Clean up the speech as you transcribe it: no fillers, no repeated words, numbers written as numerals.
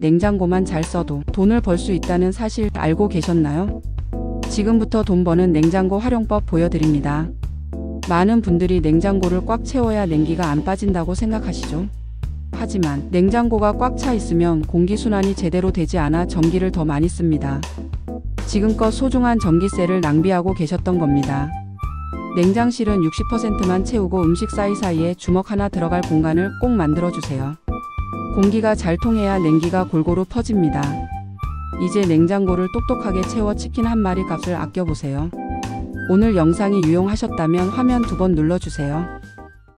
냉장고만 잘 써도 돈을 벌 수 있다는 사실 알고 계셨나요? 지금부터 돈 버는 냉장고 활용법 보여드립니다. 많은 분들이 냉장고를 꽉 채워야 냉기가 안 빠진다고 생각하시죠? 하지만 냉장고가 꽉 차 있으면 공기순환이 제대로 되지 않아 전기를 더 많이 씁니다. 지금껏 소중한 전기세를 낭비하고 계셨던 겁니다. 냉장실은 60%만 채우고 음식 사이사이에 주먹 하나 들어갈 공간을 꼭 만들어주세요. 공기가 잘 통해야 냉기가 골고루 퍼집니다. 이제 냉장고를 똑똑하게 채워 치킨 한 마리 값을 아껴보세요. 오늘 영상이 유용하셨다면 화면 2번 눌러주세요.